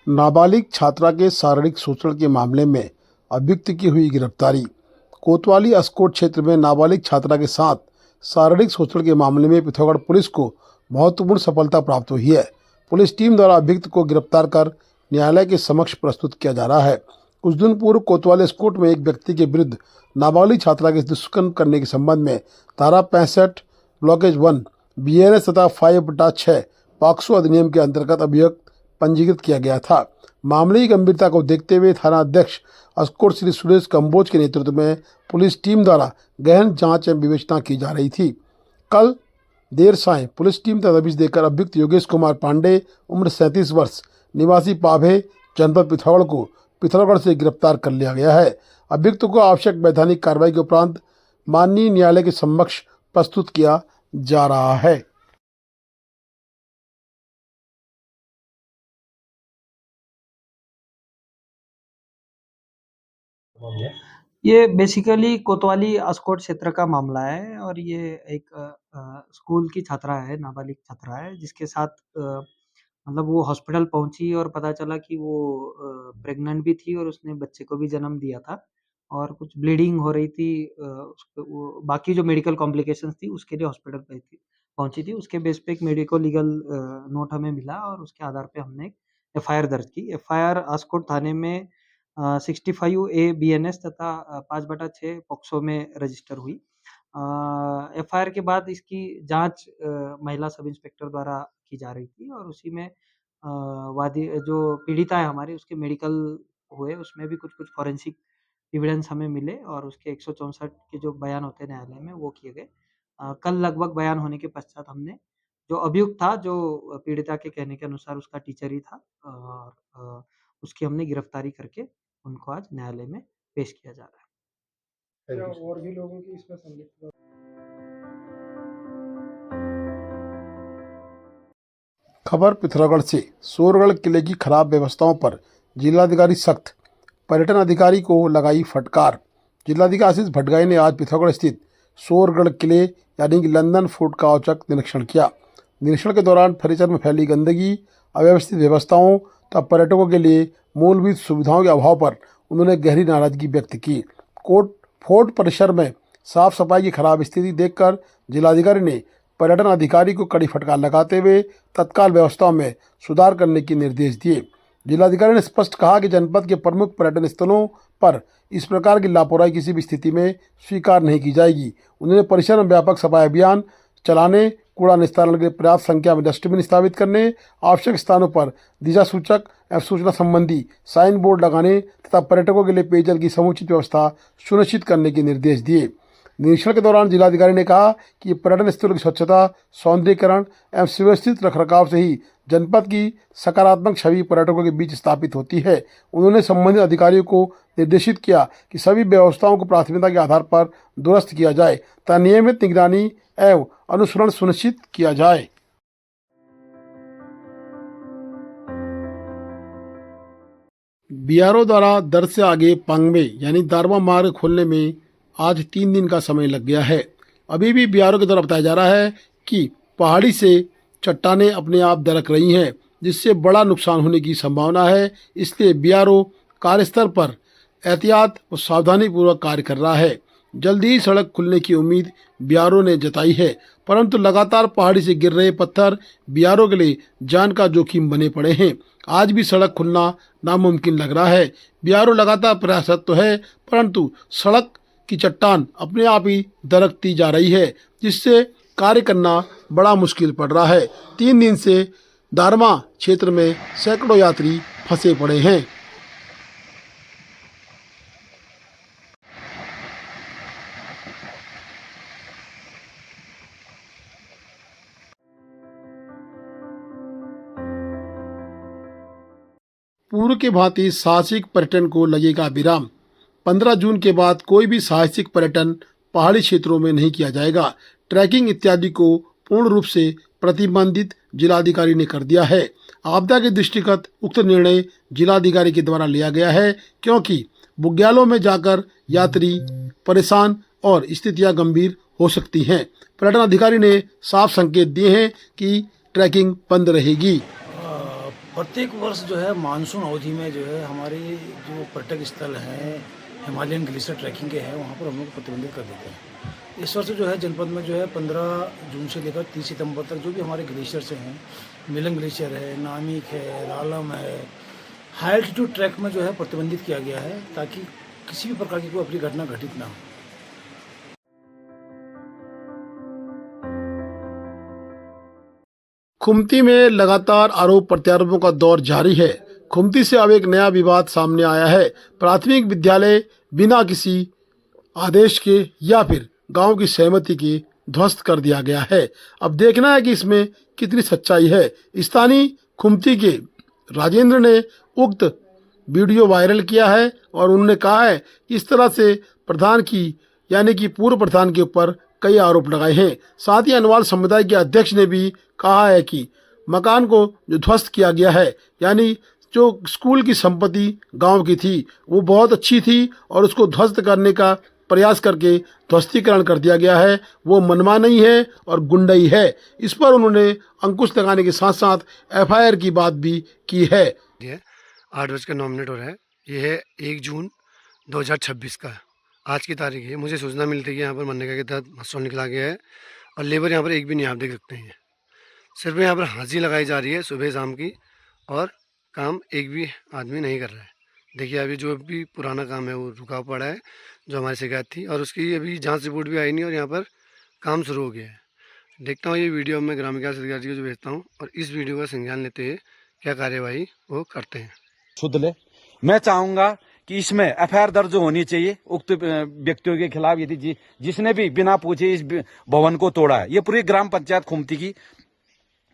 नाबालिग छात्रा के शारीरिक शोषण के मामले में अभियुक्त की हुई गिरफ्तारी। कोतवाली अस्कोट क्षेत्र में नाबालिग छात्रा के साथ शारीरिक शोषण के मामले में पिथौरागढ़ पुलिस को महत्वपूर्ण सफलता प्राप्त हुई है। पुलिस टीम द्वारा अभियुक्त को गिरफ्तार कर न्यायालय के समक्ष प्रस्तुत किया जा रहा है। कुछ दिन पूर्व कोतवाली अस्कोट में एक व्यक्ति के विरुद्ध नाबालिग छात्रा के दुष्कर्म करने के संबंध में धारा 65 ब्लॉकेज 1 BNS तथा 5/6 पॉक्सो अधिनियम के अंतर्गत अभियुक्त पंजीकृत किया गया था। मामले की गंभीरता को देखते हुए थाना अध्यक्ष अस्कोट श्री सुरेश कंबोज के नेतृत्व में पुलिस टीम द्वारा गहन जांच एवं विवेचना की जा रही थी। कल देर सायं पुलिस टीम तदबीज देकर अभियुक्त योगेश कुमार पांडे उम्र 37 वर्ष निवासी पाभे जनपद पिथौरागढ़ को पिथौरागढ़ से गिरफ्तार कर लिया गया है। अभियुक्त को आवश्यक वैधानिक कार्रवाई के उपरांत माननीय न्यायालय के समक्ष प्रस्तुत किया जा रहा है। ये बेसिकली कोतवाली अस्कोट क्षेत्र का मामला है और ये एक स्कूल की छात्रा है, नाबालिग छात्रा है, जिसके साथ मतलब वो हॉस्पिटल पहुंची और पता चला कि वो प्रेग्नेंट भी थी और उसने बच्चे को भी जन्म दिया था और कुछ ब्लीडिंग हो रही थी। उसको वो बाकी जो मेडिकल कॉम्प्लिकेशंस थी उसके लिए हॉस्पिटल पहुंची थी। उसके बेस पे एक मेडिको लीगल नोट हमें मिला और उसके आधार पे हमने एफआईआर दर्ज की। एफआईआर अस्कोट थाने में 65A BNS तथा 5/6 पॉक्सो में रजिस्टर हुई। एफआईआर के बाद इसकी जांच महिला सब इंस्पेक्टर द्वारा की जा रही थी और उसी में वादी जो पीड़िता है हमारी उसके मेडिकल हुए, उसमें भी कुछ-कुछ फॉरेंसिक एविडेंस हमें मिले और उसके 164 के जो बयान होते हैं न्यायालय में वो किए गए। कल लगभग बयान होने के पश्चात हमने जो अभियुक्त था, जो पीड़िता के कहने के अनुसार उसका टीचर ही था और उसकी हमने गिरफ्तारी करके उनको आज न्यायालय में पेश किया जा रहा है। क्या और भी लोगों की इसमें संलिप्तता? खबर पिथौरागढ़ से। सूरगढ़ किले की खराब व्यवस्थाओं पर जिलाधिकारी सख्त, पर्यटन अधिकारी को लगाई फटकार। जिलाधिकारी आशीष भटगाई ने आज पिथौरागढ़ स्थित सूरगढ़ किले यानी कि लंदन फोर्ट का औचक निरीक्षण किया। निरीक्षण के दौरान परिसर में फैली गंदगी, अव्यवस्थित व्यवस्थाओं तथा पर्यटकों के लिए मूलभूत सुविधाओं के अभाव पर उन्होंने गहरी नाराजगी व्यक्त की। फोर्ट परिसर में साफ सफाई की खराब स्थिति देखकर जिलाधिकारी ने पर्यटन अधिकारी को कड़ी फटकार लगाते हुए तत्काल व्यवस्थाओं में सुधार करने के निर्देश दिए। जिलाधिकारी ने स्पष्ट कहा कि जनपद के प्रमुख पर्यटन स्थलों पर इस प्रकार की लापरवाही किसी भी स्थिति में स्वीकार नहीं की जाएगी। उन्होंने परिसर में व्यापक सफाई अभियान चलाने, कूड़ा निस्तारण के लिए पर्याप्त संख्या में डस्टबिन स्थापित करने, आवश्यक स्थानों पर दिशा सूचक एवं सूचना संबंधी साइन बोर्ड लगाने तथा पर्यटकों के लिए पेयजल की समुचित व्यवस्था सुनिश्चित करने के निर्देश दिए। निरीक्षण के दौरान जिलाधिकारी ने कहा कि पर्यटन स्थलों की स्वच्छता, सौंदर्यीकरण एवं सुव्यवस्थित रखरखाव से ही जनपद की सकारात्मक छवि पर्यटकों के बीच स्थापित होती है। उन्होंने संबंधित अधिकारियों को निर्देशित किया कि सभी व्यवस्थाओं को प्राथमिकता के आधार पर दुरुस्त किया जाए तथा नियमित निगरानी एवं अनुसरण सुनिश्चित किया जाए। बीआरओ द्वारा दर से आगे पांगमे यानी दारवा मार्ग खोलने में आज 3 दिन का समय लग गया है। अभी भी बीआरओ के द्वारा बताया जा रहा है कि पहाड़ी से चट्टानें अपने आप दरक रही हैं, जिससे बड़ा नुकसान होने की संभावना है। इसलिए बीआरओ कार्यस्थल पर एहतियात और सावधानी पूर्वक कार्य कर रहा है। जल्दी ही सड़क खुलने की उम्मीद बीआरओ ने जताई है, परंतु लगातार पहाड़ी से गिर रहे पत्थर बीआरओ के लिए जान का जोखिम बने पड़े हैं। आज भी सड़क खुलना नामुमकिन लग रहा है। बीआरओ लगातार प्रयासरत तो है, परंतु सड़क की चट्टान अपने आप ही दरकती जा रही है, जिससे कार्य करना बड़ा मुश्किल पड़ रहा है। 3 दिन से दारमा क्षेत्र में सैकड़ों यात्री फंसे पड़े हैं। पूर्व के भांति साहसिक पर्यटन को लगेगा विराम। 15 जून के बाद कोई भी साहसिक पर्यटन पहाड़ी क्षेत्रों में नहीं किया जाएगा। ट्रैकिंग इत्यादि को पूर्ण रूप से प्रतिबंधित जिलाधिकारी ने कर दिया है। आपदा के दृष्टिगत उक्त निर्णय जिलाधिकारी के द्वारा लिया गया है, क्योंकि बुग्यालों में जाकर यात्री परेशान और स्थितियां गंभीर हो सकती हैं। पर्यटन अधिकारी ने साफ संकेत दिए हैं कि ट्रैकिंग बंद रहेगी। प्रत्येक वर्ष जो है मानसून अवधि में जो है हमारे जो पर्यटक स्थल हैं, हिमालयन ग्लेशियर ट्रैकिंग के हैं, वहाँ पर हम लोग प्रतिबंधित कर देते हैं। इस वर्ष जो है जनपद में जो है 15 जून से लेकर 30 सितंबर तक जो भी हमारे ग्लेशियर्स हैं, मिलन ग्लेशियर है, नामिक है, रालम है, हाई एल्टीट्यूड ट्रैक में जो है प्रतिबंधित किया गया है ताकि किसी भी प्रकार की कोई अप्रिय घटना घटित ना हो। खुमती में लगातार आरोप प्रत्यारोपों का दौर जारी है। खुमती से अब एक नया विवाद सामने आया है। प्राथमिक विद्यालय बिना किसी आदेश के या फिर गांव की सहमति के ध्वस्त कर दिया गया है। अब देखना है कि इसमें कितनी सच्चाई है। स्थानीय खुमती के राजेंद्र ने उक्त वीडियो वायरल किया है और उन्होंने कहा है कि इस तरह से प्रधान की यानी कि पूर्व प्रधान के ऊपर कई आरोप लगाए हैं। साथ ही अनवाल समुदाय के अध्यक्ष ने भी कहा है कि मकान को जो ध्वस्त किया गया है यानी जो स्कूल की संपत्ति गांव की थी वो बहुत अच्छी थी और उसको ध्वस्त करने का प्रयास करके ध्वस्तीकरण कर दिया गया है, वो मनवा नहीं है और गुंडई है। इस पर उन्होंने अंकुश लगाने के साथ साथ एफआईआर की बात भी की है। 8 बज का नॉमिनेट हो रहा है। ये है 1 जून 2026 का आज की तारीख है। मुझे सूचना मिलती है कि यहाँ पर मनरेगा के तहत मस्टॉल निकला गया है और लेबर यहाँ पर एक भी नहीं, आप देख सकते हैं। सिर्फ यहाँ पर हाजिरी लगाई जा रही है सुबह शाम की और काम एक भी आदमी नहीं कर रहा है। देखिए अभी जो भी पुराना काम है वो रुका पड़ा है, जो हमारी शिकायत थी, और उसकी अभी जांच रिपोर्ट भी आई नहीं और यहाँ पर काम शुरू हो गया है। देखता हूँ ये वीडियो मैं ग्राम विकास अधिकारी को जो भेजता हूँ और इस वीडियो का संज्ञान लेते हुए क्या कार्यवाही वो करते हैं। शुद्ध ले। मैं चाहूंगा कि इसमें एफआईआर दर्ज होनी चाहिए उक्त व्यक्तियों के खिलाफ, यदि जिसने भी बिना पूछे इस भवन को तोड़ा है। ये पूरी ग्राम पंचायत खुमती की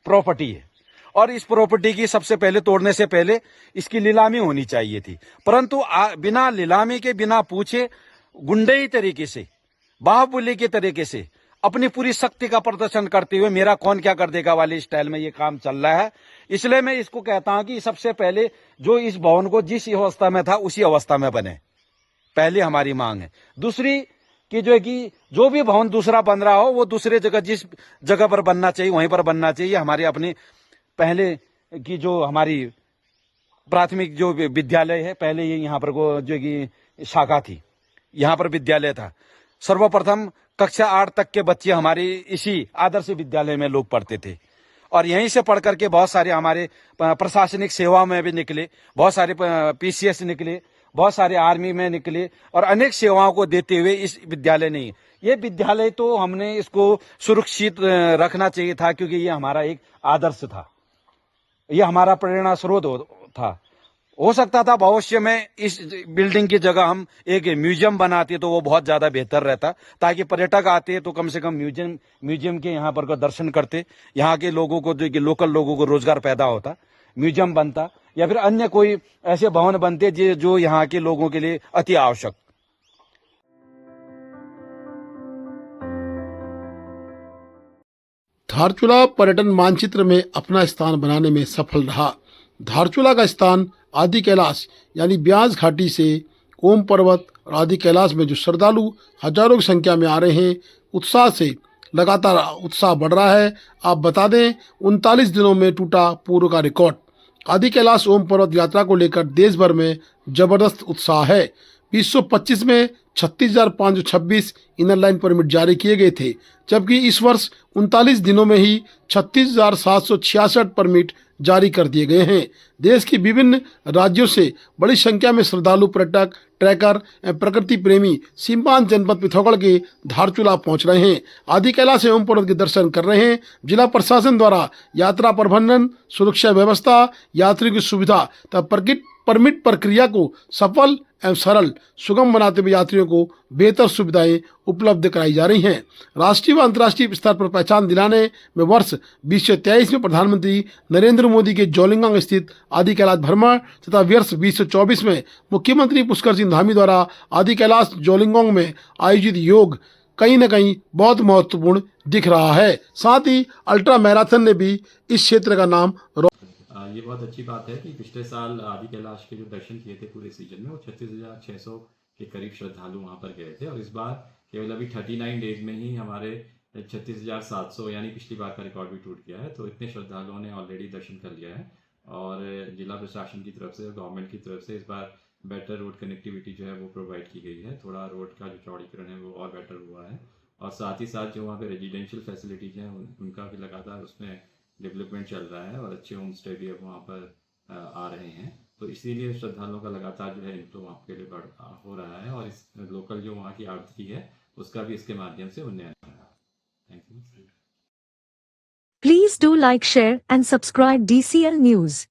प्रॉपर्टी है और इस प्रॉपर्टी की सबसे पहले तोड़ने से पहले इसकी नीलामी होनी चाहिए थी, परंतु बिना नीलामी के, बिना पूछे, गुंडई तरीके से, बाहुबली के तरीके से अपनी पूरी शक्ति का प्रदर्शन करते हुए मेरा कौन क्या कर देगा वाले स्टाइल में ये काम चल रहा है। इसलिए मैं इसको कहता हूं कि सबसे पहले जो इस भवन को जिस अवस्था में था उसी अवस्था में बने, पहली हमारी मांग है। दूसरी कि जो भी भवन दूसरा बन रहा हो वो दूसरे जगह, जिस जगह पर बनना चाहिए वहीं पर बनना चाहिए। हमारे अपने पहले की जो हमारी प्राथमिक जो विद्यालय है, पहले ये यहाँ पर जो कि शाखा थी, यहाँ पर विद्यालय था। सर्वप्रथम कक्षा 8 तक के बच्चे हमारे इसी आदर्श विद्यालय में लोग पढ़ते थे और यहीं से पढ़ करके बहुत सारे हमारे प्रशासनिक सेवा में भी निकले, बहुत सारे पीसीएस निकले, बहुत सारे आर्मी में निकले और अनेक सेवाओं को देते हुए इस विद्यालय ने, ये विद्यालय तो हमने इसको सुरक्षित रखना चाहिए था, क्योंकि ये हमारा एक आदर्श था, ये हमारा प्रेरणा स्रोत था। हो सकता था भविष्य में इस बिल्डिंग की जगह हम एक म्यूजियम बनाते तो वो बहुत ज्यादा बेहतर रहता, ताकि पर्यटक आते तो कम से कम म्यूजियम के यहाँ पर दर्शन करते, यहाँ के लोगों को, जो लोकल लोगों को रोजगार पैदा होता, म्यूजियम बनता या फिर अन्य कोई ऐसे भवन बनते जो यहाँ के लोगों के लिए अति आवश्यक। धारचूला पर्यटन मानचित्र में अपना स्थान बनाने में सफल रहा। धारचूला का स्थान आदि कैलाश यानी ब्यास घाटी से ओम पर्वत और आदि कैलाश में जो श्रद्धालु हजारों की संख्या में आ रहे हैं, उत्साह से लगातार उत्साह बढ़ रहा है। आप बता दें 39 दिनों में टूटा पूर्व का रिकॉर्ड। आदि कैलाश ओम पर्वत यात्रा को लेकर देश भर में जबरदस्त उत्साह है। 2025 में 36,526 इनर लाइन परमिट जारी किए गए थे, जबकि इस वर्ष 39 दिनों में ही 36,766 परमिट जारी कर दिए गए हैं। देश के विभिन्न राज्यों से बड़ी संख्या में श्रद्धालु, पर्यटक, ट्रैकर एवं प्रकृति प्रेमी सीमांत जनपद पिथौरागढ़ के धारचूला पहुंच रहे हैं। आदि कैलाश एवं पर्वत के दर्शन कर रहे हैं। जिला प्रशासन द्वारा यात्रा प्रबंधन, सुरक्षा व्यवस्था, यात्रियों की सुविधा तथा परमिट प्रक्रिया को सफल एवं सरल सुगम बनाते हुए यात्रियों को बेहतर सुविधाएं उपलब्ध कराई जा रही हैं। राष्ट्रीय व अंतर्राष्ट्रीय स्तर पर पहचान दिलाने में वर्ष 2023 में प्रधानमंत्री नरेंद्र मोदी के जोलिंगोंग स्थित आदि कैलाश भ्रमण तथा वर्ष 2024 में मुख्यमंत्री पुष्कर सिंह धामी द्वारा आदि कैलाश जोलिंगोंग में आयोजित योग कहीं न कहीं बहुत महत्वपूर्ण दिख रहा है। साथ ही अल्ट्रा मैराथन ने भी इस क्षेत्र का नाम ये बहुत अच्छी बात है कि पिछले साल आदि कैलाश के जो दर्शन किए थे पूरे सीजन में वो 36,600 के करीब श्रद्धालु वहाँ पर गए थे और इस बार केवल अभी 39 डेज में ही हमारे 36,700 यानी पिछली बार का रिकॉर्ड भी टूट गया है। तो इतने श्रद्धालुओं ने ऑलरेडी दर्शन कर लिया है और जिला प्रशासन की तरफ से और गवर्नमेंट की तरफ से इस बार बेटर रोड कनेक्टिविटी जो है वो प्रोवाइड की गई है। थोड़ा रोड का जो चौड़ीकरण है वो और बेटर हुआ है और साथ ही साथ जो वहाँ पे रेजिडेंशियल फैसिलिटीज़ हैं उनका भी लगातार उसमें डेवलपमेंट चल रहा है और अच्छे होम स्टे भी अब वहाँ पर आ रहे हैं। तो इसीलिए श्रद्धालुओं का लगातार जो है इनफ्लो वहाँ के लिए हो रहा है और इस लोकल जो वहाँ की आर्थिकी है उसका भी इसके माध्यम से उन्नयन हो रहा है। Thank you. Please do like, share and subscribe DCL News.